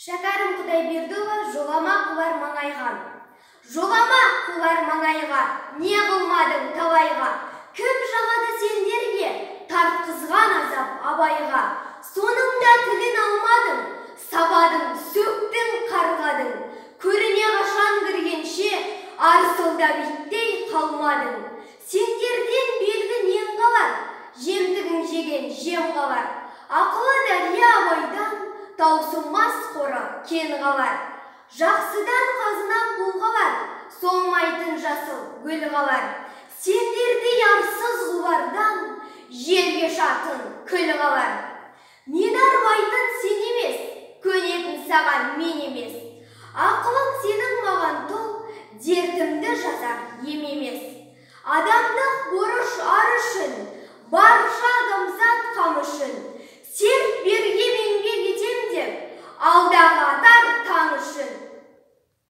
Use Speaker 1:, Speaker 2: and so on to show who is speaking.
Speaker 1: Шәкәрім Құдайбердіұлы жолама құлар маңайға. Жолама құлар маңайға, не қылмадың талайға. Кім жағады сендерге, тартқызған азап абайға. Соныңда тілін алмадың, сабадың, сөктің, қарғадың. Көріне қашан кіргенше, арсылда биттей қалмадың. Сендерден белгі нең қалар, жемтігін жеген жем қалар. Ақылы дәрия абайдан, таусылмас қоры кен қалар. Жақсыдан қазына пұл қалар, солмайтын жасыл гүл қалар. Сендердей арсыз құлардан, жерге шатын күл қалар. Мен арбайтын